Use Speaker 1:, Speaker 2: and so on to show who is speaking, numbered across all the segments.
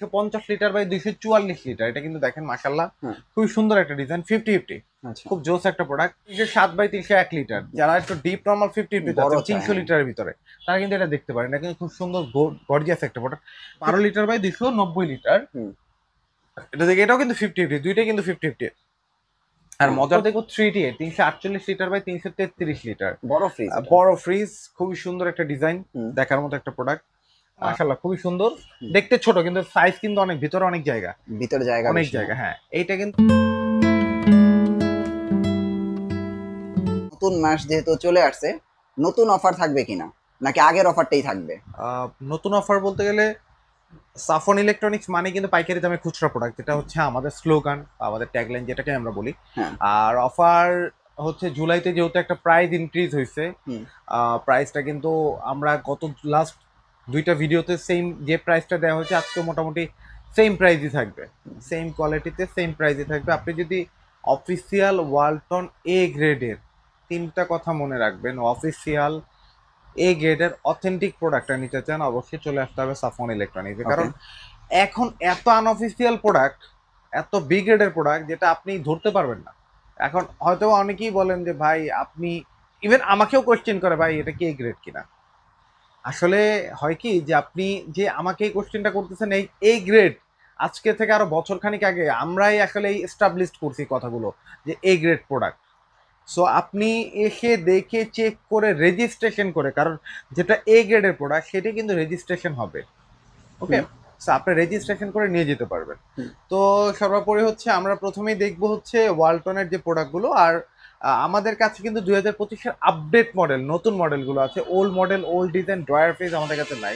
Speaker 1: 250 litre by 244 litre. এটা কিন্তু দেখেন মাশাআল্লাহ খুবই সুন্দর একটা ডিজাইন, 50-50 খুব জোস একটা প্রোডাক্ট। 307/301 লিটার, যারা একটু ডিপ নরমাল 50-50 যাচ্ছেন 300 লিটারের ভিতরে, তারা কিন্তু এটা দেখতে পারেন। এটা কিন্তু খুব সুন্দর গর্জিয়াস একটা প্রোডাক্ট। 12 litre by 290 litre. এটা দেখে এটাও কিন্তু 50-50, দুইটাই কিন্তু 50-50। আর মজার দেখো 3D 348 লিটার বাই 333 লিটার, বড় ফ্রিজ, খুবই সুন্দর একটা ডিজাইন, দেখার মতো একটা প্রোডাক্ট মাশাআল্লাহ, খুবই সুন্দর। দেখতে ছোট কিন্তু সাইজ কিন্তু অনেক, ভিতরে অনেক জায়গা, অনেক জায়গা। হ্যাঁ, এইটা কিন্তু
Speaker 2: নতুন মাস যেহেতু চলে আসছে, নতুন অফার থাকবে কিনা নাকি আগের অফারটাই থাকবে?
Speaker 1: নতুন অফার বলতে গেলে সাফন ইলেকট্রনিক্স মানে কিন্তু পাইকারি দামে খুচরা প্রোডাক্ট, যেটা হচ্ছে আমাদের স্লোগান, আমাদের ট্যাগলাইন যেটাকে আমরা বলি। আর অফার হচ্ছে জুলাইতে যেহেতু একটা প্রাইস ইনক্রিজ হয়েছে, প্রাইসটা কিন্তু আমরা গত লাস্ট দুইটা ভিডিওতে সেম যে প্রাইসটা দেওয়া হয়েছে আজকে মোটামুটি সেম প্রাইসই থাকবে, সেম কোয়ালিটিতে সেম প্রাইসই থাকবে। আপনি যদি অফিসিয়াল ওয়ালটন এ গ্রেডের, তিনটা কথা মনে রাখবেন, অফিসিয়াল এ গ্রেডের অথেন্টিক প্রোডাক্টটা নিতে চান, অবশ্যই চলে আসতে হবে সাফন ইলেকট্রনিক্সে। কারণ এখন এত আনঅফিসিয়াল প্রোডাক্ট, এত বি গ্রেডের প্রোডাক্ট যেটা আপনি ধরতে পারবেন না। এখন হয়তো অনেকেই বলেন যে ভাই আপনি, ইভেন আমাকেও কোয়েশ্চেন করে ভাই এটা কি এ গ্রেড কিনা। আসলে হয় কি যে আপনি যে আমাকে এই কোয়েশ্চেনটা করতেছেন, এই গ্রেড আজকে থেকে আরো বছর খানিক আগে আমরাই আসলে এই এস্টাবলিশ করছি কথাগুলো যে এ গ্রেড প্রোডাক্ট। সো আপনি এসে দেখে চেক করে রেজিস্ট্রেশন করে, কারণ যেটা এ গ্রেডের প্রোডাক্ট সেটা কিন্তু রেজিস্ট্রেশন হবে। ওকে, সো আপনি রেজিস্ট্রেশন করে নিয়ে যেতে পারবেন। তো সর্বোপরি হচ্ছে আমরা প্রথমেই দেখব হচ্ছে ওয়ালটনের যে প্রোডাক্টগুলো। আর আমাদের কাছে কিন্তু 2025-এর আপডেট মডেল, নতুন মডেলগুলো আছে। Old model, old design, drawer fridge আমাদের কাছে নাই।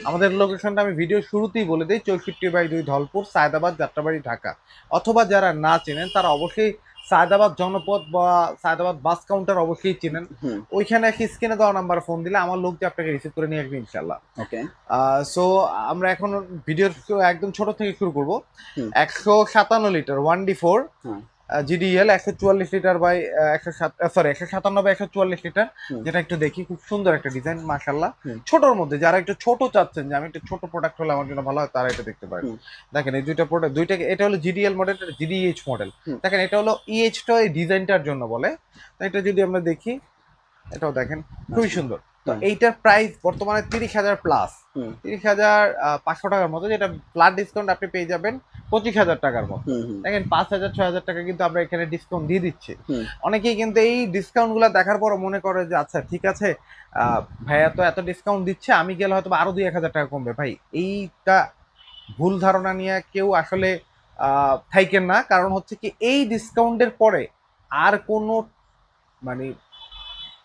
Speaker 1: আমাদের লোকেশনটা আমি ভিডিও শুরুতেই বলে দিই, 64/2 ধলপুর, সায়দাবাদ, যাত্রাবাড়ি, ঢাকা। অথবা যারা না চেনেন তারা অবশ্যই সায়দাবাদ জনপদ বা সায়দাবাদ বাস কাউন্টার অবশ্যই চিনেন, ওইখানে স্ক্রিনে দেওয়া নাম্বার ফোন দিলে আমার লোক যে আপনাকে রিসিভ করে নিয়ে আসবে ইনশাল্লাহ।
Speaker 2: ওকে,
Speaker 1: সো আমরা এখন ভিডিওর একদম ছোট থেকে শুরু করব। 157 litre 1D4 GDL, 144 litre by 157/144 litre, যেটা একটু দেখি, খুব সুন্দর একটা ডিজাইন মাশাআল্লাহ। ছোটর মধ্যে যারা একটু ছোট চাচ্ছেন যে আমি একটু ছোট প্রোডাক্ট হলে আমার জন্য ভালো হয়, তারা এটা দেখতে পারেন। দেখেন এই দুইটা প্রোডাক্ট, দুইটাকে, এটা হলো GDL মডেল, এটা GDH মডেল। দেখেন এটা হলো EH-টা এই ডিজাইনটার জন্য বলে। তো এটা যদি আমরা দেখি, এটাও দেখেন খুবই সুন্দর। তো এইটার প্রাইস বর্তমানে 30,000 প্লাস, 30,500 টাকার মতো, যেটা ফ্ল্যাট ডিসকাউন্ট আপনি পেয়ে যাবেন 25,000 টাকার মতো। দেখেন 5,000-6,000 টাকা কিন্তু আমরা এখানে ডিসকাউন্ট দিয়ে দিচ্ছি। অনেকেই কিন্তু এই ডিসকাউন্ট গুলা দেখার পর মনে করে যে আচ্ছা ঠিক আছে, ভাইয়া তো এত ডিসকাউন্ট দিচ্ছে, আমি গেলে হয়তো আরো 2-1,000 টাকা কমবে। ভাই এইটা ভুল ধারণা নিয়ে কেউ আসলে থাইকেন না। কারণ হচ্ছে কি, এই ডিসকাউন্টের পরে আর কোনো মানে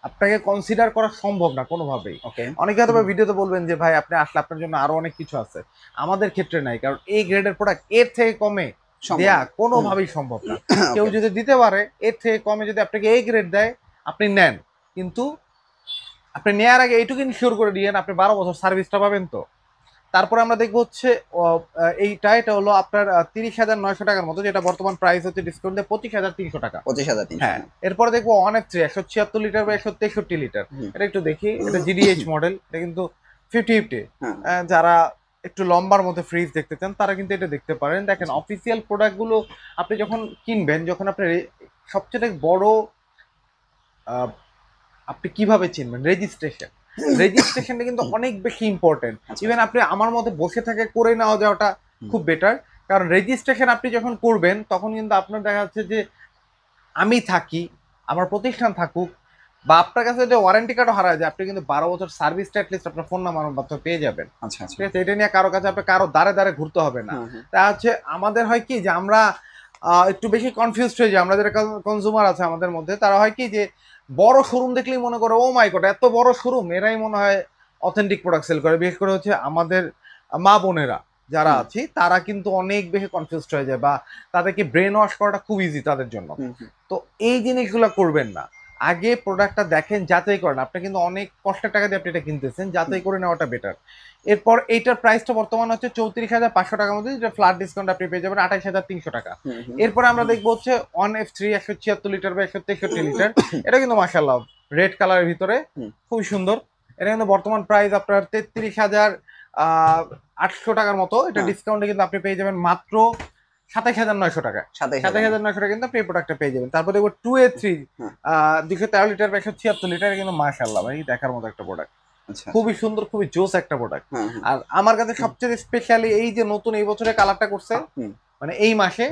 Speaker 1: আপনাকে কনসিডার করা সম্ভব না কোনোভাবেই। অনেকে হয়তো ভিডিওতে বলবেন যে ভাই আপনি আসলে আপনার জন্য আরো অনেক কিছু আছে, আমাদের ক্ষেত্রে নাই। কারণ এই গ্রেডের প্রোডাক্ট এর থেকে কমে দেয়া কোনোভাবেই সম্ভব না। কেউ যদি দিতে পারে এর থেকে কমে, যদি আপনাকে এই গ্রেড দেয় আপনি নেন, কিন্তু আপনি নেওয়ার আগে এইটুকু ইনশিওর করে দিয়েন আপনি 12 বছর সার্ভিসটা পাবেন। তো তারপরে আমরা দেখবো হচ্ছে এটা হলো আপনার 30,900 টাকার মতো, যেটা বর্তমান প্রাইস হচ্ছে ডিসকাউন্ট দিয়ে 25,300 টাকা।
Speaker 2: 25,300।
Speaker 1: হ্যাঁ, এরপরে দেখবো 1F3 176 লিটার বা 163 লিটার। এটা একটু দেখি, এটা GDH মডেল, এটা কিন্তু 50-50। যারা একটু লম্বার মধ্যে ফ্রিজ দেখতে চান তারা কিন্তু এটা দেখতে পারেন। দেখেন অফিসিয়াল প্রোডাক্ট গুলো আপনি যখন কিনবেন, যখন আপনি সবচেয়ে বড় আপনি কিভাবে চিনবেন, রেজিস্ট্রেশনটা কিন্তু অনেক বেশি ইম্পর্টেন্ট। ইভেন আপনি আমার মধ্যে বসে থেকে করে নেওয়া যাওয়াটা খুব বেটার। কারণ রেজিস্ট্রেশন আপনি যখন করবেন তখন কিন্তু আপনার দেখা যাচ্ছে যে আমি থাকি, আমার প্রতিষ্ঠান থাকুক, বা আপনার কাছে যদি ওয়ারেন্টি কার্ডও হারায় যায়, আপনি কিন্তু 12 বছর সার্ভিসটা অ্যাটলিস্ট আপনার ফোন নাম্বার মাধ্যমে পেয়ে যাবেন। ঠিক আছে, এটা নিয়ে কারো কাছে আপনার কারো দ্বারে দ্বারে ঘুরতে হবে না। তা হচ্ছে আমাদের হয় কি যে আমরা একটু বেশি কনফিউজড হয়ে যাই। আমরা যারা কনজিউমার আছে আমাদের মধ্যে, তারা হয় কি যে বড় শোরুম দেখলেই মনে করে ও মাই গড এত বড় শোরুম, এরাই মনে হয় অথেন্টিক প্রোডাক্ট সেল করে। বিশেষ করে হচ্ছে আমাদের মা বোনেরা যারা আছি, তারা কিন্তু অনেক বেশি কনফিউজড হয়ে যায়, বা তাদেরকে ব্রেন ওয়াশ করাটা খুব ইজি তাদের জন্য। তো এই জিনিসগুলো করবেন না, আগে প্রোডাক্টটা দেখেন, যাচাই করেন। আপনি কিন্তু অনেক কষ্টের টাকা দিয়ে আপনি এটা কিনতেছেন, যাচাই করে নেওয়াটা বেটার। এরপর এইটার প্রাইসটা বর্তমান হচ্ছে 34,500 টাকার মধ্যে, যেটা ফ্ল্যাট ডিসকাউন্ট আপনি পেয়ে যাবেন 28,300 টাকা। এরপরে আমরা দেখবো হচ্ছে 1F3 176 লিটার বা 163 লিটার। এটা কিন্তু মাশাআল্লাহ রেড কালারের ভিতরে খুবই সুন্দর। এটা কিন্তু বর্তমান প্রাইস আপনার 800 টাকার মতো, এটা ডিসকাউন্টে কিন্তু আপনি পেয়ে যাবেন মাত্র 27,900 টাকা। 27,900 টাকা কিন্তু আপনি এই প্রোডাক্টটা পেয়ে যাবেন। তারপর দেখবো 2A3 213 লিটার 176 লিটার, কিন্তু মাশাআল্লাহ ভাই দেখার মতো একটা প্রোডাক্ট, খুবই সুন্দর, খুবই জোস একটা প্রোডাক্ট। আর আমার কাছে সবচেয়ে স্পেশালি এই যে নতুন এই বছরে কালারটা করছে, মানে এই মাসে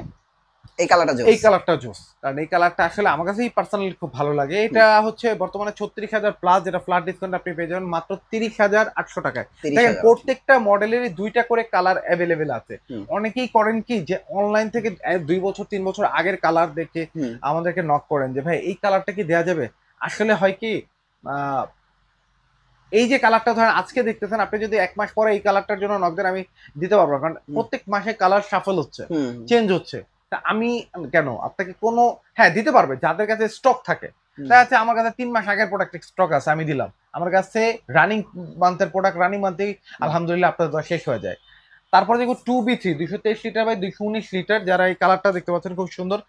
Speaker 1: এই কালারটা জোস, কারণ এই কালারটা আসলে আমার কাছে পার্সোনালি খুব ভালো লাগে। এটা হচ্ছে বর্তমানে 36,000 প্লাস, যেটা ফ্ল্যাট ডিসকাউন্ট আপনি পেয়ে যাবেন মাত্র 30,800 টাকায়। দেখেন প্রত্যেকটা মডেলেরই দুইটা করে কালার অ্যাভেলেবেল আছে। অনেকেই করেন কি যে অনলাইন থেকে 2 বছর 3 বছর আগের কালার দেখে আমাদেরকে নক করেন যে ভাই এই কালারটা কি দেওয়া যাবে। আসলে হয় কি এই যে কালারটা ধরেন আজকে দেখতেছেন, আপনি যদি 1 মাস পরে এই কালারটার জন্য নক দেন আমি দিতে পারবো, কারণ প্রত্যেক মাসে কালার শাফল হচ্ছে, চেঞ্জ হচ্ছে। তা আমি কেন আপনাকে কোনো দিতে পারবে যাদের কাছে স্টক থাকে। দেখা যাচ্ছে আমার কাছে 3 মাস আগের প্রোডাক্ট স্টক আছে, আমি দিলাম। আমার কাছে রানিং মান্থের প্রোডাক্ট রানিং মান্থেই আলহামদুলিল্লাহ আপনার শেষ হয়ে যায়। তারপরে দেখো 2B3 223 লিটার বাই 219 লিটার, যারা এই কালারটা দেখতে পাচ্ছেন খুব সুন্দর।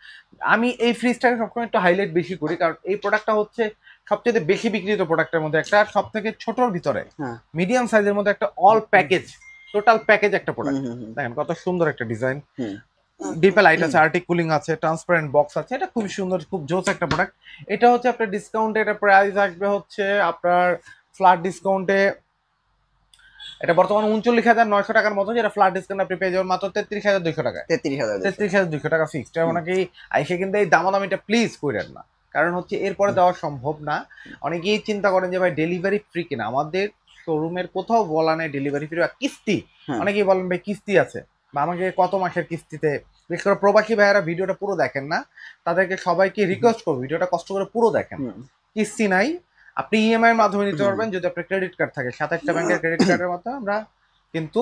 Speaker 1: আমি এই ফ্রিজটাকে সবসময় একটু হাইলাইট বেশি করি, কারণ এই প্রোডাক্টটা হচ্ছে সবচেয়ে বেশি বিক্রিত প্রোডাক্টের মধ্যে একটা, সব থেকে ছোটর ভিতরে মিডিয়াম সাইজের মধ্যে একটা অল প্যাকেজ, টোটাল প্যাকেজ একটা প্রোডাক্ট। দেখেন কত সুন্দর একটা ডিজাইন, ডিপে লাইট আছে, আর্টিক কুলিং আছে, ট্রান্সপারেন্ট বক্স আছে, এটা খুব সুন্দর, খুব জোস একটা প্রোডাক্ট। এটা হচ্ছে আপনার ডিসকাউন্টে এটা প্রাইস আসবে হচ্ছে আপনার ফ্ল্যাট ডিসকাউন্টে এটা বর্তমানে 39,900 টাকার মতো, যেটা ফ্ল্যাট ডিসকাউন্ট আপনি পেয়ে যাবেন মাত্র 33,200 টাকায়। 33,200 টাকা ফিক্সড। অনেকেই আইসে কিন্তু এই দামাদামিটা প্লিজ করেন না, কারণ হচ্ছে এরপরে দেওয়া সম্ভব না। অনেকেই চিন্তা করেন যে ভাই ডেলিভারি ফ্রি কিনা, আমাদের শোরুমের কোথাও বলা নেই ডেলিভারি ফ্রি বা কিস্তি। অনেকেই বলেন ভাই কিস্তি আছে বা আমাকে কত মাসের কিস্তিতে, বিশেষ করে প্রবাসী ভাইয়েরা ভিডিওটা পুরো দেখেন না, তাদেরকে সবাইকে রিকোয়েস্ট করবো ভিডিওটা কষ্ট করে পুরো দেখেন। কিস্তি নাই, আপনি ইএমআই এর মাধ্যমে নিতে পারবেন যদি আপনার ক্রেডিট কার্ড থাকে। 27টা ব্যাংকের ক্রেডিট কার্ডের মাধ্যমে আমরা কিন্তু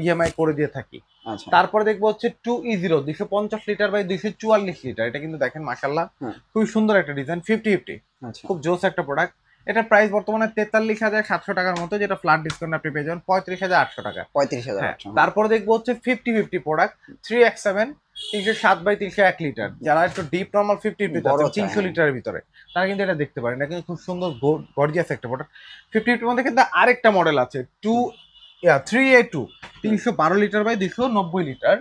Speaker 1: ইএমআই করে দিয়ে থাকি। তারপরে দেখবো হচ্ছে 2E0 250 লিটার বাই 244 লিটার, এটা কিন্তু দেখেন মাশাআল্লাহ খুবই সুন্দর একটা ডিজাইন, 50-50 খুব জোস একটা প্রোডাক্ট। এটা প্রাইস বর্তমানে 43,700 টাকার মতো, যেটা ফ্ল্যাট ডিসকাউন্ট আপনি পেয়ে যাবেন 35,800 টাকা।
Speaker 2: 35,000।
Speaker 1: তারপরে দেখবো হচ্ছে 50-50 প্রোডাক্ট 3X7 307 বাই 301 লিটার, যারা একটু ডিপ নরমাল 50-50 300 লিটারের ভিতরে তারা কিন্তু এটা দেখতে পারেন। এটা কিন্তু খুব সুন্দর গর্জিয়াস একটা প্রোডাক্ট। 50-50 মধ্যে কিন্তু আরেকটা মডেল আছে 3A2 312 লিটার বাই 290 লিটার,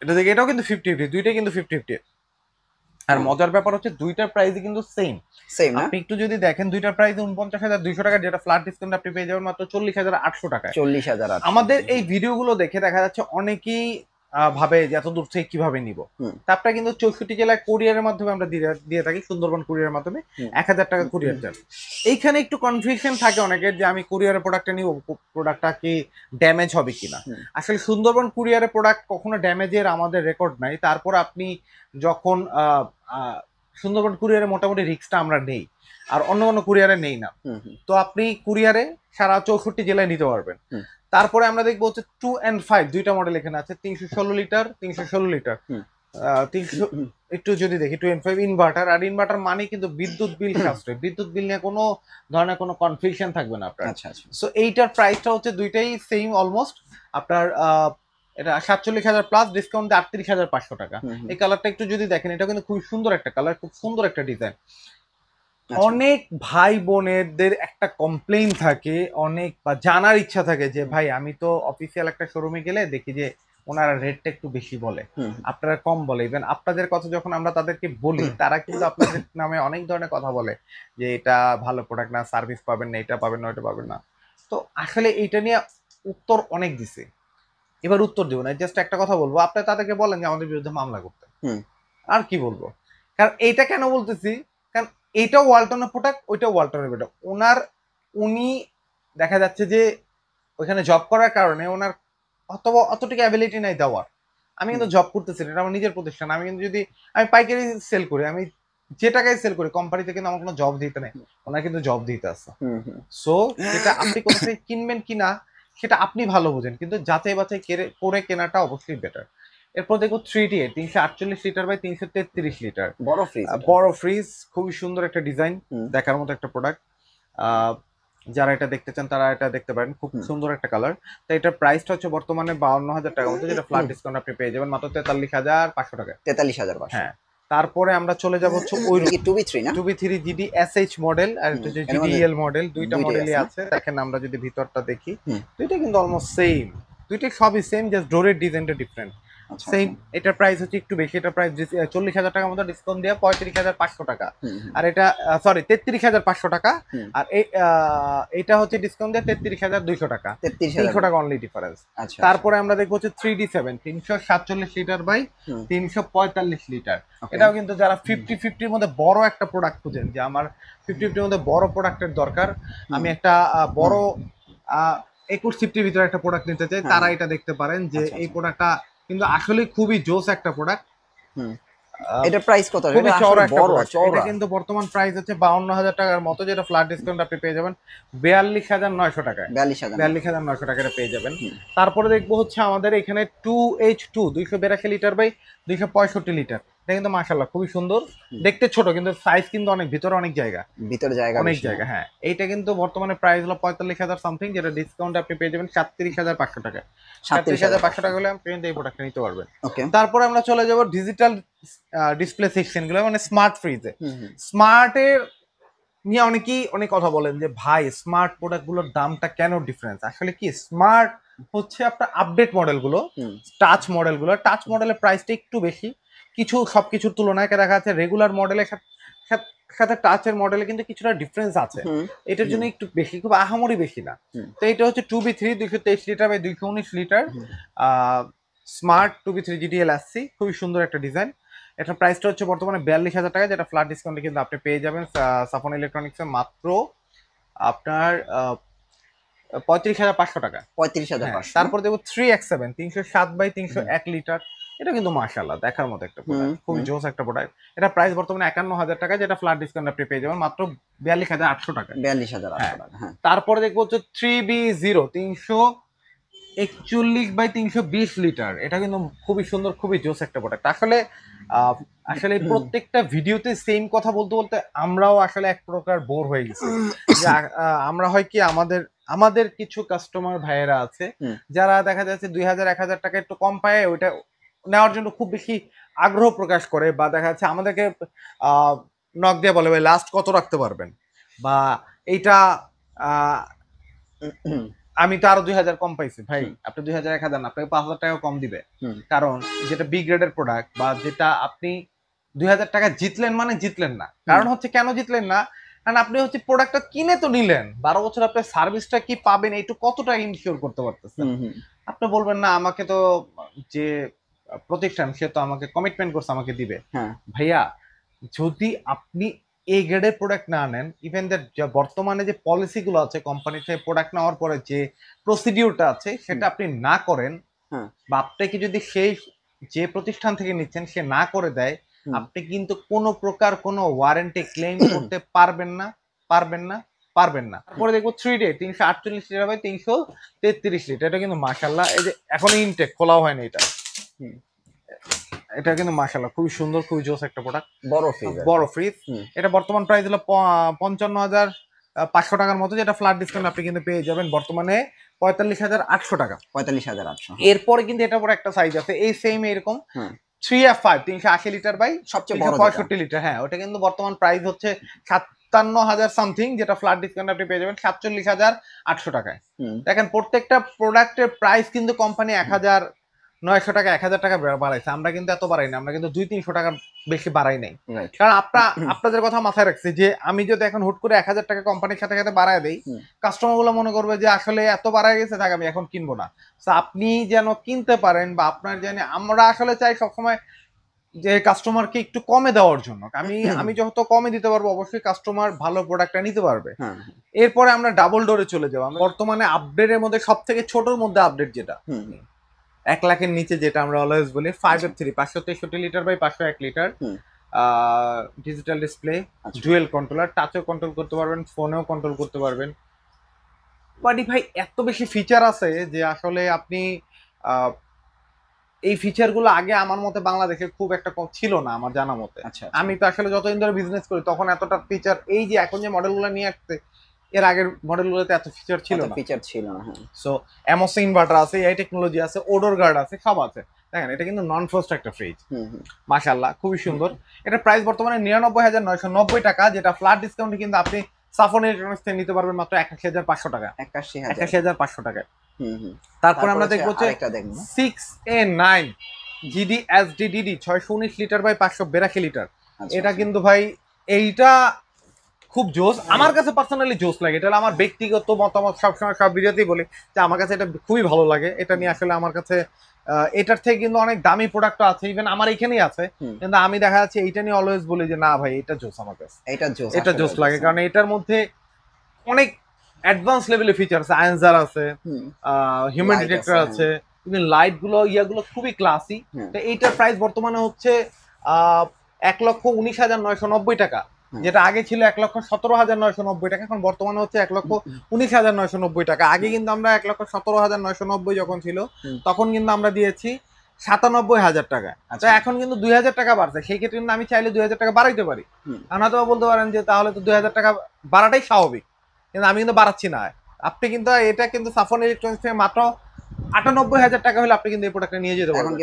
Speaker 1: এটা দেখে এটাও কিন্তু 50-50, দুইটাই কিন্তু 50-50। আর মজার ব্যাপার হচ্ছে দুইটার প্রাইস কিন্তু সেম। আপনি একটু যদি দেখেন দুইটার প্রাইস 49,200 টাকা, যেটা ফ্ল্যাট ডিসকাউন্ট আপনি পেয়ে যাবেন মাত্র 40,800 টাকায়।
Speaker 2: 40,800।
Speaker 1: আমাদের এই ভিডিওগুলো দেখে দেখা যাচ্ছে অনেকেই ভাবে যে এত দূর থেকে কিভাবে নিব, তারপরে কিন্তু 64 জেলায় কুরিয়ারের মাধ্যমে আমরা দিয়ে থাকি, সুন্দরবন কুরিয়ারের মাধ্যমে 1,000 টাকা কুরিয়ার চার্জ। এইখানে একটু কনফিউশন থাকে অনেকের যে আমি কুরিয়ারের প্রোডাক্টটা নিব, প্রোডাক্টটা কি ড্যামেজ হবে কিনা। আসলে সুন্দরবন কুরিয়ারের প্রোডাক্ট কখনো ড্যামেজের আমাদের রেকর্ড নাই। তারপর আপনি যখন সুন্দরবন কুরিয়ারে মোটামুটি রিস্কটা আমরা নেই, আর অন্য অন্য কুরিয়ারে নেই না, তো আপনি কুরিয়ারে সারা 64 জেলায় নিতে পারবেন। তারপরে আমরা দেখবো হচ্ছে 2 and 5 দুইটা মডেল এখানে আছে, 316 লিটার 316 লিটার 300 একটু যদি দেখি 2 and 5 ইনভার্টার। আর ইনভার্টার মানে কিন্তু বিদ্যুৎ বিল সাশ্রয়, বিদ্যুৎ বিল নিয়ে কোনো ধরনের কোনো কনফিউশন থাকবে না আপনার। সো এইটার প্রাইসটা হচ্ছে দুইটাই সেম অলমোস্ট আপনার এটা 47,000 প্লাস ডিসকাউন্ট 38,500 টাকা। এই কালারটা একটু যদি দেখেন, এটা কিন্তু খুব সুন্দর একটা কালার, খুব সুন্দর একটা ডিজাইন। অনেক ভাই বোনেদের একটা কমপ্লেইন থাকে, অনেক বা জানার ইচ্ছা থাকে যে ভাই আমি তো অফিসিয়াল একটা শোরুমে গেলে দেখি যে ওনারা রেটটা একটু বেশি বলে, আপনারা কম বলে। ইভেন আপনাদের কথা যখন আমরা তাদেরকে বলি, তারা কিন্তু আপনাদের নামে অনেক ধরনের কথা বলে যে এটা ভালো প্রোডাক্ট না, সার্ভিস পাবেন না, এটা পাবেন না, ওটা পাবেন না। তো আসলে এইটা নিয়ে উত্তর অনেক দিছে, এবার উত্তর দেবো না, জাস্ট একটা কথা বলবো, আপনি তাদেরকে বলেন যে আমাদের বিরুদ্ধে মামলা করতে। আর কি বলবো, কারণ এইটা কেন বলতেছি, কারণ এইটাও ওয়ালটনের প্রোডাক্ট, ওইটাও ওয়ালটনের প্রোডাক্ট। উনি দেখা যাচ্ছে যে ওইখানে জব করার কারণে ওনার অতটুকু অ্যাবিলিটি নাই দেওয়ার। আমি কিন্তু জব করতেছি, এটা আমার নিজের প্রতিষ্ঠান। আমি কিন্তু যদি আমি পাইকারি সেল করি, আমি যে টাকায় সেল করি, কোম্পানিতে কিন্তু আমার কোনো জব দিতে নেই, ওনার কিন্তু জব দিতে আছে। সো সেটা আপনি কোথা থেকে কিনবেন কিনা সেটা আপনি ভালো বোঝেন, কিন্তু যাচাই বাছাই করে কেনাটা অবশ্যই বেটার। এরপর দেখো 3D 348 লিটার বাই 333 লিটার বড় ফ্রিজ, খুবই সুন্দর একটা ডিজাইন, দেখার মতো একটা প্রোডাক্ট। যারা এটা দেখতে চান তারা এটা দেখতে পারেন, খুব সুন্দর একটা কালার। তো এটার প্রাইসটা হচ্ছে বর্তমানে 52,000 টাকা মতো, যেটা ফ্ল্যাট ডিসকাউন্ট আপনি পেয়ে যাবেন মাত্র 43,500 টাকা।
Speaker 2: 43,500।
Speaker 1: হ্যাঁ। তারপরে আমরা চলে যাব হচ্ছে ওই
Speaker 2: কি 2B3 না
Speaker 1: 2B3 জিডি এসএইচ মডেল আর এটা যে
Speaker 2: এর মধ্যে
Speaker 1: জিডিএল মডেল, দুইটা
Speaker 2: দুইটাই
Speaker 1: মডেলই
Speaker 2: আছে।
Speaker 1: আছে। দেখেন আমরা যদি ভিতরটা দেখি,
Speaker 2: হুম।
Speaker 1: দুইটা কিন্তু অলমোস্ট সেম, দুইটাই সবই সেম, জাস্ট ডোরের ডিজাইনটা ডিফারেন্ট।
Speaker 2: আচ্ছা
Speaker 1: সেম, এটার প্রাইস হচ্ছে একটু বেশি, এটার প্রাইস 40,000 টাকার মতো ডিসকাউন্ট দিয়ে 35,500 টাকা।
Speaker 2: হুম, হুম,
Speaker 1: আর এটা সরি 33,500 টাকা।
Speaker 2: হুম।
Speaker 1: আর এটা হচ্ছে ডিসকাউন্ট দিয়ে 33,200 টাকা,
Speaker 2: 33,000
Speaker 1: 300 টাকা অনলি ডিফারেন্স।
Speaker 2: আচ্ছা
Speaker 1: তারপরে আমরা দেখবো হচ্ছে 3D7 347 litre by
Speaker 2: hmm,
Speaker 1: 345 litre.
Speaker 2: okay.
Speaker 1: এটাও কিন্তু যারা 50-50 এর মধ্যে বড় একটা প্রোডাক্ট খুঁজেন, যে আমার 50-50 এর মধ্যে বড় প্রোডাক্টের দরকার, আমি একটা বড় 21-50 ভিতরে একটা প্রোডাক্ট নিতে চাই, তারা এটা দেখতে পারেন যে
Speaker 2: আচ্ছা,
Speaker 1: এই
Speaker 2: আচ্ছা।
Speaker 1: প্রোডাক্টটা কিন্তু আসলে খুবই জোস একটা প্রোডাক্ট।
Speaker 2: হুম। এটার প্রাইস কত?
Speaker 1: খুবই
Speaker 2: এটা
Speaker 1: চওড়া
Speaker 2: আসলে
Speaker 1: একটা
Speaker 2: বড়,
Speaker 1: প্রোডাক্ট। এটা
Speaker 2: চওড়া।
Speaker 1: কিন্তু বর্তমান প্রাইস হচ্ছে 52,000 টাকার মতো, যেটা ফ্ল্যাট ডিসকাউন্ট আপনি পেয়ে যাবেন 42,900 টাকায়।
Speaker 2: 42,000
Speaker 1: 42,900 টাকা এটা পেয়ে যাবেন।
Speaker 2: হুম।
Speaker 1: তারপরে দেখবো হচ্ছে আমাদের এখানে 2H2 282 লিটার বাই 265 লিটার। এটা কিন্তু মাশাআল্লাহ খুবই সুন্দর, দেখতে ছোট কিন্তু সাইজ কিন্তু অনেক, ভিতরে অনেক জায়গা,
Speaker 2: ভিতরে জায়গা
Speaker 1: অনেক
Speaker 2: বেশি।
Speaker 1: জায়গা। হ্যাঁ, এইটা কিন্তু বর্তমানে প্রাইস হলো 45,000 সামথিং, যেটা ডিসকাউন্ট আপনি পেয়ে যাবেন 37,500 টাকায়। 37,500 টাকা হলে আপনি কিন্তু এই প্রোডাক্টটা নিতে পারবেন।
Speaker 2: ওকে।
Speaker 1: তারপরে আমরা চলে যাব ডিজিটাল ডিসপ্লে সেকশন গুলো, মানে স্মার্ট ফ্রিজে।
Speaker 2: হুম, হুম।
Speaker 1: স্মার্টের নিয়ে অনেকেই অনেক কথা বলেন যে ভাই স্মার্ট প্রোডাক্ট গুলোর দামটা কেন ডিফারেন্স। আসলে কি, স্মার্ট হচ্ছে আপনার আপডেট মডেলগুলো,
Speaker 2: হুম।
Speaker 1: টাচ মডেলগুলো, টাচ মডেলের প্রাইসটা একটু বেশি কিছু সবকিছুর তুলনায়। দেখা যাচ্ছে রেগুলার মডেলের সাথে টাচের মডেলে কিন্তু কিছুটা ডিফারেন্স আছে,
Speaker 2: হুম।
Speaker 1: এটার জন্য একটু বেশি, খুব আহামরি বেশি না।
Speaker 2: হুম।
Speaker 1: তো এটা হচ্ছে 2B3 223 litre by 219 litre
Speaker 2: hmm.
Speaker 1: Smart 2B3 GDL আসছি, খুবই সুন্দর একটা ডিজাইন। এটার প্রাইসটা হচ্ছে বর্তমানে 42,000 টাকা, যেটা ফ্ল্যাট ডিসকাউন্টে কিন্তু আপনি পেয়ে যাবেন সাফন ইলেকট্রনিক্সে মাত্র আপনার 35,500 টাকা।
Speaker 2: 35,500।
Speaker 1: তারপর দেখবো 3X7 307 বাই 301 লিটার। এটা কিন্তু মাশাআল্লাহ দেখার মতো একটা প্রোডাক্ট, খুবই জোস একটা প্রোডাক্ট। এটা প্রাইস বর্তমানে 51,000 টাকা, যেটা ফ্ল্যাট ডিসকাউন্ট আপনি পেয়ে যাবেন মাত্র 42,800 টাকা।
Speaker 2: 42,800 টাকা। হ্যাঁ।
Speaker 1: তারপরে দেখবো হচ্ছে 3B0 341 বাই 320 লিটার। এটা কিন্তু খুবই সুন্দর, খুবই জোস একটা প্রোডাক্ট। আসলে প্রত্যেকটা ভিডিওতে সেম কথা বলতে বলতে আমরাও আসলে এক প্রকার বোর হয়ে গেছি। যে আমরা হয় কি, আমাদের কিছু কাস্টমার ভাইয়েরা আছে যারা দেখা যাচ্ছে 2,000-1,000 টাকা একটু কম পায়, ওইটা নেওয়ার জন্য খুব বেশি আগ্রহ প্রকাশ করে, বা দেখা যাচ্ছে আমাদেরকে নক দিয়ে বলে ভাই লাস্ট কত রাখতে পারবেন, বা এইটা আমি তো আরো 2,000 কম পাইছি। ভাই আপনি 2,000-1,000 না, আপনাকে 5,000 টাকা কম দিবে। কারণ যেটা বি গ্রেডের প্রোডাক্ট, বা যেটা আপনি 2,000 টাকা জিতলেন মানে জিতলেন না। কারণ হচ্ছে কেন জিতলেন না, কারণ আপনি হচ্ছে প্রোডাক্টটা কিনে তো নিলেন, 12 বছর আপনার সার্ভিসটা কি পাবেন এইটু কতটা ইনশিওর করতে পারতেছেন। আপনি বলবেন না আমাকে তো যে প্রতিষ্ঠান সে তো আমাকে কমিটমেন্ট করছে আমাকে দিবে। ভাইয়া যদি আপনি এই গ্রেডের প্রোডাক্ট না নেন, ইভেন দ্যাট বর্তমানে যে পলিসিগুলো আছে কোম্পানি থেকে প্রোডাক্ট নেওয়ার পরে যে প্রসিডিউরটা আছে সেটা আপনি না করেন, বা আপনাকে যদি সেই যে প্রতিষ্ঠান থেকে নিচ্ছেন সে না করে দেয়, আপনি কিন্তু কোনো প্রকার কোনো ওয়ারেন্টি ক্লেম করতে পারবেন না, পারবেন না, পারবেন না। তারপরে দেখবো 3D 348 লিটার বাই 333 লিটার। এটা কিন্তু মাশাআল্লাহ, এই যে এখনো ইনটেক খোলাও হয়নি এটা। এটা কিন্তু মাশাআল্লাহ খুবই সুন্দর, খুবই জোস একটা প্রোডাক্ট, বড় ফ্রিজ। এটা বর্তমান প্রাইস হলো 55,500 টাকার মতো, যেটা ফ্ল্যাট ডিসকাউন্ট আপনি কিন্তু পেয়ে যাবেন বর্তমানে 45,800 টাকা।
Speaker 2: 45,800।
Speaker 1: এরপরে কিন্তু এটা বড় একটা সাইজ আছে এই সেম এরকম 3F5 380 লিটার বাই
Speaker 2: সবচেয়ে বড়
Speaker 1: 65 লিটার। হ্যাঁ, ওটা কিন্তু বর্তমান প্রাইস হচ্ছে 57,000 সামথিং, যেটা ফ্ল্যাট ডিসকাউন্ট আপনি পেয়ে যাবেন 47,800 টাকায়। দেখেন প্রত্যেকটা প্রোডাক্টের প্রাইস কিন্তু কোম্পানি 1,900 টাকা 1,000 টাকা বাড়াইছে, আমরা কিন্তু এত বাড়াই না, আমরা কিন্তু 200-300 টাকা বেশি বাড়াই নাই। কারণ আপনাদের কথা মাথায় রাখছি যে আমি যদি এখন হুট করে 1,000 টাকা কোম্পানির সাথে সাথে বাড়ায় দেই, কাস্টমার গুলো মনে করবে যে আসলে এত বাড়ায় গেছে, থাক আমি এখন কিনবো না। আপনি যেন কিনতে পারেন, বা আপনার যেন, আমরা আসলে চাই সবসময় যে কাস্টমারকে একটু কমে দেওয়ার জন্য। আমি যত কমে দিতে পারবো অবশ্যই কাস্টমার ভালো প্রোডাক্টটা নিতে পারবে। এরপরে আমরা ডাবল ডোরে চলে যাবো। বর্তমানে আপডেটের মধ্যে সব থেকে ছোটর মধ্যে আপডেট যেটা 1 লাখের নিচে, যেটা আমরা অলওয়েজ বলি 5F3 563 litre by 501 litre digital display, dual controller, টাচও কন্ট্রোল করতে পারবেন, ফোনেও কন্ট্রোল করতে পারবেন। বাট ভাই এত বেশি ফিচার আছে যে আসলে আপনি এই ফিচারগুলো আগে আমার মতে বাংলাদেশে খুব একটা ছিল না আমার জানা মতে। আমি তো আসলে যতদিন ধরে বিজনেস করি তখন এতটা ফিচার, এই যে এখন যে মডেলগুলো নিয়ে আসছে এর আগের মডেলগুলোতে এত ফিচার ছিল না।
Speaker 2: ফিচার ছিল না, হ্যাঁ।
Speaker 1: সো এমওসি ইনভার্টার আছে, এআই টেকনোলজি আছে, ওডোর গার্ড আছে, সব আছে। দেখেন এটা কিন্তু নন ফ্রস্ট একটা ফ্রিজ, মাশাআল্লাহ খুবই সুন্দর। এটা প্রাইস বর্তমানে 99,990 টাকা, যেটা ফ্ল্যাট ডিসকাউন্টে কিন্তু আপনি সাফন ইলেকট্রনিক্স থেকে নিতে পারবেন মাত্র 81,500 টাকা। 81,500 টাকায়। তারপরে আমরা দেখবো হচ্ছে 6A9 GD SDDD 619 litre by 582 litre. এটা কিন্তু ভাই এইটা খুব জোস, আমার কাছে পার্সোনালি জোস লাগে। এটা হলো আমার ব্যক্তিগত মতামত, সবসময় সব ভিডিওতেই বলি যে আমার কাছে এটা খুবই ভালো লাগে। এটা নিয়ে আসলে আমার কাছে এটার থেকে কিন্তু অনেক দামি প্রোডাক্ট আছে, ইভেন আমার এখানেই আছে, কিন্তু আমি দেখা যাচ্ছে এইটা নিয়ে অলওয়েজ বলি যে না ভাই এটা জোস, আমার কাছে এটা জোস লাগে। কারণ এটার মধ্যে অনেক অ্যাডভান্স লেভেলের ফিচার আছে, আয়েন্সার আছে, হিউম্যান ডিটেক্টর আছে, ইভেন লাইট গুলো ইয়াগুলো খুবই ক্লাসি। তো এইটার প্রাইস বর্তমানে হচ্ছে 1,19,990 টাকা, যেটা আগে ছিল 1,17,990 টাকা, এখন বর্তমানে হচ্ছে 1,19,990 টাকা। আগে কিন্তু আমরা 1,17,990 যখন ছিল তখন কিন্তু আমরা দিয়েছি 97,000 টাকা। তো এখন কিন্তু 2,000 টাকা বাড়ছে, সেই ক্ষেত্রে কিন্তু আমি চাইলে 2,000 টাকা বাড়াইতে পারি। আপনারা তো বলতে পারেন যে তাহলে তো 2,000 টাকা বাড়াটাই স্বাভাবিক, কিন্তু আমি কিন্তু বাড়াচ্ছি না। আপনি কিন্তু এটা কিন্তু সাফন ইলেকট্রনিক্স থেকে মাত্র 98,000 টাকা হলে আপনি কিন্তু এই প্রোডাক্টটা নিয়ে যেতে পারবেন।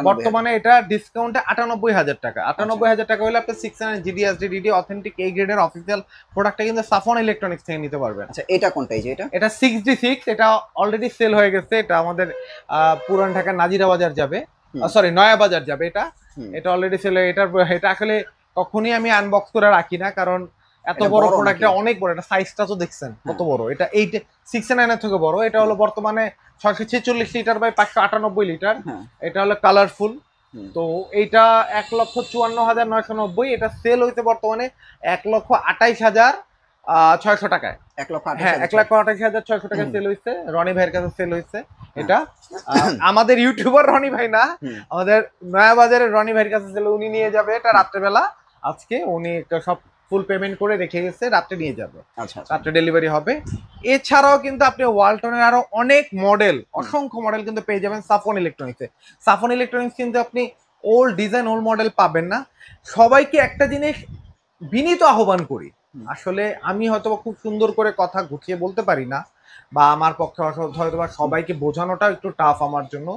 Speaker 1: বর্তমানে এটা ডিসকাউন্টে 98,000 টাকা। 98,000 টাকা হলে আপনি 6 জিডি এসডিডিডি অথেন্টিক এই গ্রেডের অফিসিয়াল প্রোডাক্টটা কিন্তু সাফন ইলেকট্রনিক্স থেকে নিতে পারবেন।
Speaker 2: আচ্ছা, এটা কোনটা? এই যে এটা
Speaker 1: 6D6, এটা অলরেডি সেল হয়ে গেছে। এটা আমাদের পুরান ঢাকার নাজিরা বাজার যাবে, সরি নয়া বাজার যাবে। এটা অলরেডি সেল হয়ে, এটা আসলে কখনই আমি আনবক্স করে রাখি না, কারণ এত বড় প্রোডাক্টটা অনেক বড়। এটা সাইজটা তো দেখছেন কত বড়, এটা 6A9 এর থেকে বড়। এটা হলো বর্তমানে 646 লিটার বাই 598 লিটার। এটা হলো কালারফুল। তো এইটা 1,54,990, এটা সেল হইতে বর্তমানে 1,28,600 টাকায়। 1,28,600 টাকায় সেল হয়েছে, রনি ভাইয়ের কাছে সেল হয়েছে এটা। আমাদের ইউটিউবার রনি ভাই না, আমাদের নয়া বাজারের রনি ভাইয়ের কাছে সেল, উনি নিয়ে যাবে এটা রাত্রেবেলা। আজকে উনি সব ফুল পেমেন্ট করে রেখে গেছে, রাত্রে নিয়ে যাবে, রাত্রে ডেলিভারি হবে। এছাড়াও কিন্তু আপনি ওয়ালটনের আরো অনেক মডেল, অসংখ্য মডেল কিন্তু পেয়ে যাবেন সাফন ইলেকট্রনিক্সে। সাফন ইলেকট্রনিক্স কিন্তু আপনি ওল্ড ডিজাইন ওল্ড মডেল পাবেন না। সবাইকে একটা জিনিস বিনীত আহ্বান করি, আসলে আমি হয়তো খুব সুন্দর করে কথা গুছিয়ে বলতে পারি না, বা আমার পক্ষে হয়তো সবাইকে বোঝানোটা একটু টাফ আমার জন্য।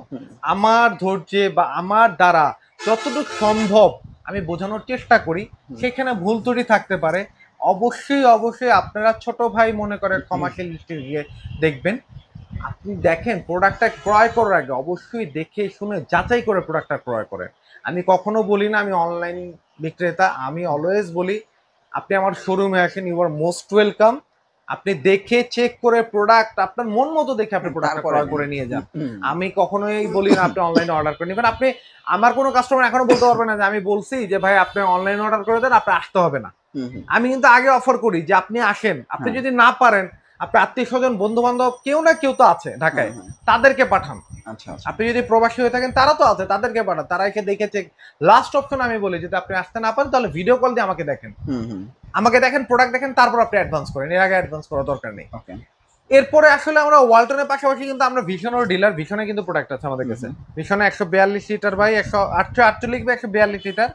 Speaker 1: আমার ধৈর্যে বা আমার দ্বারা যতটুকু সম্ভব আমি বোঝানোর চেষ্টা করি, সেখানে ভুল ত্রুটি থাকতে পারে। অবশ্যই আপনারা ছোট ভাই মনে করে ক্ষমাশীল দৃষ্টি দিয়ে দেখবেন। আপনি দেখেন প্রোডাক্টটা ক্রয় করার আগে অবশ্যই দেখে শুনে যাচাই করে প্রোডাক্টটা ক্রয় করেন। আমি কখনো বলি না আমি অনলাইন বিক্রেতা, আমি অলওয়েজ বলি আপনি আমার শোরুমে আসেন, ইউ আর মোস্ট ওয়েলকাম। আপনি দেখে চেক করে প্রোডাক্ট আপনার মন মতো দেখে আপনি প্রোডাক্ট ক্রয় করে নিয়ে যান। আমি কখনোই বলি না আপনি অনলাইনে অর্ডার করে নেবেন। আপনি আমার কোনো কাস্টমার এখনো বলতে পারবে না যে আমি বলছি যে ভাই আপনি অনলাইনে অর্ডার করে দেন, আপনি আসতে হবে না। আমি কিন্তু আগে অফার করি যে আপনি আসেন, আপনি যদি না পারেন আপনি আত্মীয় স্বজন বন্ধু বান্ধব কেউ না কেউ তো আছে ঢাকায়, তাদেরকে পাঠান। আপনি যদি প্রবাসী হয়ে থাকেন তারা তো আছে, তাদেরকে পাঠান, তারা এসে দেখেছে। লাস্ট অপশন আমি বলি যদি আপনি আসতে না পারেন তাহলে ভিডিও কল দিয়ে আমাকে দেখেন, প্রোডাক্ট দেখেন, তারপর আপনি অ্যাডভান্স করেন। এর আগে অ্যাডভান্স করার দরকার নেই। এরপরে আসলে আমরা ওয়ালটনের পাশাপাশি কিন্তু আমরা ভিশনের ডিলার, ভিশনে কিন্তু প্রোডাক্ট আছে আমাদের কাছে। ভিশনে 142 লিটার বাই 148 বাই 142 লিটার,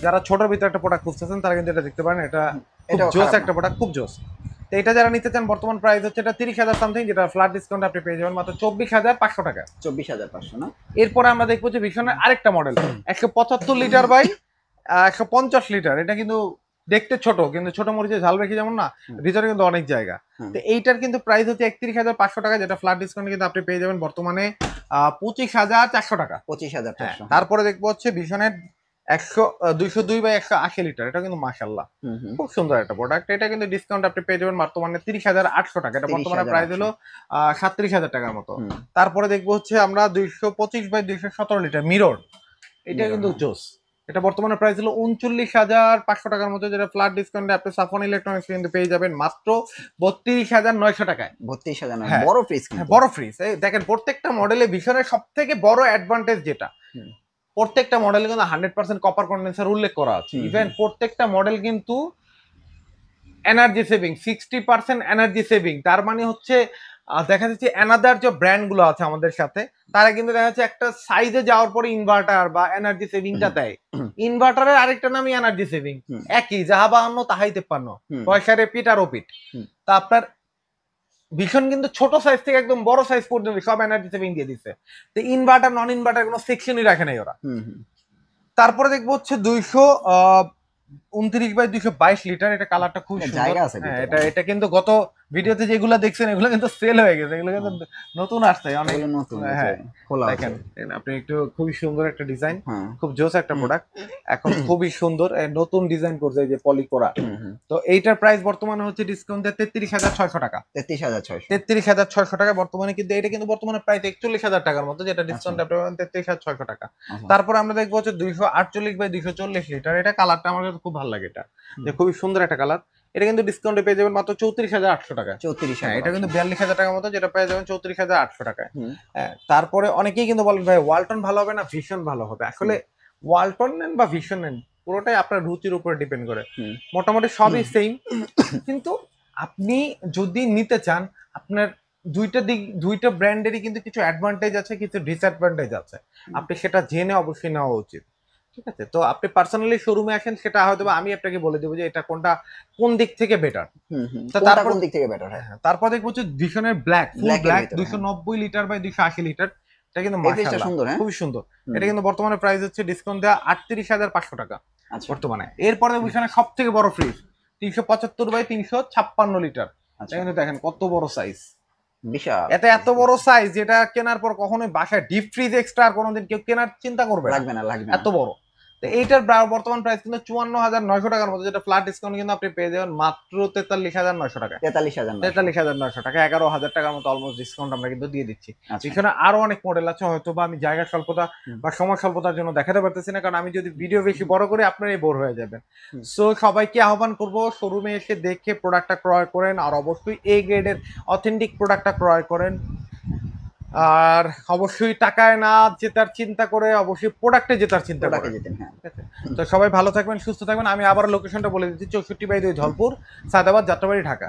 Speaker 1: যারা ছোটর ভিতরে একটা প্রোডাক্ট খুঁজতেছেন তারা কিন্তু এটা দেখতে পারেন। এটা জোস একটা প্রোডাক্ট, খুব জোস। তো এটা যারা নিতে চান বর্তমান প্রাইস হচ্ছে এটা 30,000 সামথিং, যেটা ফ্ল্যাট ডিসকাউন্ট আপনি পেয়ে যাবেন মাত্র 24,500 টাকা।
Speaker 2: 24,500 না?
Speaker 1: এরপরে আমরা দেখবো যে ভিশনের আরেকটা মডেল 175 লিটার বাই 150 লিটার। এটা কিন্তু দেখতে ছোট, কিন্তু ছোট মরিচে ঝাল রেখে যেমন না, ভিতরে কিন্তু অনেক জায়গা। তো এইটার কিন্তু প্রাইস হচ্ছে 31,500 টাকা, যেটা ফ্ল্যাট ডিসকাউন্ট কিন্তু আপনি পেয়ে যাবেন বর্তমানে 25,400 টাকা।
Speaker 2: 25,400।
Speaker 1: তারপরে দেখবো হচ্ছে ভিশনের 202 বাই 180 লিটার। এটা কিন্তু মাশাআল্লাহ খুব সুন্দর একটা প্রোডাক্ট। এটা কিন্তু ডিসকাউন্ট আপনি পেয়ে যাবেন বর্তমানে 30,800 টাকা। এটা বর্তমানে প্রাইস হলো 37,000 টাকার মতো। তারপরে দেখবো হচ্ছে আমরা 225 বাই 217 লিটার মিরর। এটা কিন্তু জোস। এটা বর্তমানে প্রাইস হলো 39,500 টাকার মতো, যেটা ফ্ল্যাট ডিসকাউন্টে আপনি সাফন ইলেকট্রনিক্স কিন্তু পেয়ে যাবেন মাত্র 32,900 টাকায়।
Speaker 2: 32,000 বড় ফ্রিজ,
Speaker 1: বড় ফ্রিজ। এই দেখেন প্রত্যেকটা মডেলে ভিশনের সবথেকে বড় অ্যাডভান্টেজ যেটা, প্রত্যেকটা মডেলে কিন্তু 100% কপার কন্ডেন্সার উল্লেখ করা আছে। ইভেন প্রত্যেকটা মডেল কিন্তু এনার্জি সেভিং, 60% এনার্জি সেভিং। তার মানে হচ্ছে আর দেখা যাচ্ছে অ্যানাদার যে ব্র্যান্ড গুলো আছে আমাদের সাথে, তারা কিন্তু দেখা যাচ্ছে একটা সাইজে যাওয়ার পরে ইনভার্টার বা এনার্জি সেভিংটা দেয়। ইনভার্টারের আরেকটা নামই এনার্জি সেভিং, একই যাহা বাহান্ন তাহাই 53, পয়সা রিপিট আর ওপিট। তা আপনার ভীষণ কিন্তু ছোট সাইজ থেকে একদম বড় সাইজ পর্যন্ত সব এনার্জি সেভিং দিয়ে দিচ্ছে। তো ইনভার্টার নন ইনভার্টার কোনো সেকশনই রাখে নাই ওরা। তারপরে দেখবো হচ্ছে 229/222 লিটার, এটা কালারটা খুব সুন্দর। হ্যাঁ, এটা কিন্তু গত ভিডিওতে যেগুলো দেখছেন এগুলো কিন্তু সেল হয়ে গেছে, এগুলো কিন্তু নতুন আসছে অনেক নতুন। হ্যাঁ দেখেন আপনি একটু খুবই সুন্দর একটা ডিজাইন, খুব জোস একটা প্রোডাক্ট, এখন খুবই সুন্দর নতুন ডিজাইন করছে এই যে পলি করা। তো এইটার প্রাইস বর্তমানে হচ্ছে ডিসকাউন্ট 33,600 টাকা। 33,600 টাকা বর্তমানে, কিন্তু এটা কিন্তু বর্তমানে প্রাইস 41,000 টাকার মতো, যেটা ডিসকাউন্ট আপনি পাবেন 33,600 টাকা। তারপর আমরা দেখবো হচ্ছে 248/240 লিটার, এটা কালারটা আমার কাছে খুব ভালো লাগে, এটা যে খুবই সুন্দর একটা কালার। এটা কিন্তু ডিসকাউন্টে পেয়ে যাবেন মাত্র 34,800 টাকা। 34, হ্যাঁ এটা কিন্তু 42,000 টাকার মতো, যেটা পেয়ে যাবেন 34,800 টাকায়। হ্যাঁ, তারপরে অনেকেই কিন্তু বলেন ভাই ওয়ালটন ভালো হবে না ভিশন ভালো হবে। আসলে ওয়ালটন নেন বা ভিশন নেন, পুরোটাই আপনার রুচির উপরে ডিপেন্ড করে। মোটামুটি সবই সেম, কিন্তু আপনি যদি নিতে চান, আপনার দুইটা ব্র্যান্ডেরই কিন্তু কিছু অ্যাডভান্টেজ আছে, কিছু ডিসঅ্যাডভান্টেজ আছে, আপনি সেটা জেনে অবশ্যই নেওয়া উচিত। ঠিক আছে, তো আপনি পার্সোনালি শোরুমে আসেন, সেটা হয়তো আমি আপনাকে বলে দেবো যে এটা কোনটা কোন দিক থেকে বেটার। তারপর কোন দিক থেকে বেটার, হ্যাঁ তারপর দেখবো হচ্ছে ভিশনের black, full black 290 litre by 280 litre, এটা কিন্তু মাশাআল্লাহ খুবই সুন্দর। এটা কিন্তু বর্তমানে প্রাইস হচ্ছে ডিসকাউন্ট দেওয়া 38,500 টাকা বর্তমানে। এরপরে ভিশনের সব থেকে বড় ফ্রিজ 375/356 লিটার, এটা কিন্তু দেখেন কত বড় সাইজ, বিশাল। এত বড় সাইজ, যেটা কেনার পর কখনোই বাসায় ডিপ ফ্রিজ এক্সট্রা আর কোনোদিন কেউ কেনার চিন্তা করবে লাগবে না, এত বড়। তো এইটার বর্তমান প্রাইস কিন্তু 54,900 টাকার মতো, যেটা ফ্ল্যাট ডিসকাউন্ট কিন্তু আপনি পেয়ে যাবেন মাত্র 43,900 টাকা। 43,900 টাকা, 11,000 টাকার মতো অলমোস্ট ডিসকাউন্ট আমরা কিন্তু দিয়ে দিচ্ছি। এখানে আরো অনেক মডেল আছে, হয়তো বা আমি জায়গা স্বল্পতা বা সময় স্বল্পতার জন্য দেখাতে পারতেছি না, কারণ আমি যদি ভিডিও বেশি বড় করে আপনারাই বোর হয়ে যাবেন। সো সবাইকে আহ্বান করবো শোরুমে এসে দেখে প্রোডাক্টটা ক্রয় করেন, আর অবশ্যই এ গ্রেডের অথেন্টিক প্রোডাক্টটা ক্রয় করেন। আর অবশ্যই টাকায় না জেতার চিন্তা করে অবশ্যই প্রোডাক্টে জেতার চিন্তা করে জেতেন। হ্যাঁ, তো সবাই ভালো থাকবেন, সুস্থ থাকবেন। আমি আবার লোকেশনটা বলে দিচ্ছি, 64/2 ধলপুর, সায়দাবাদ, যাত্রাবাড়ি, ঢাকা।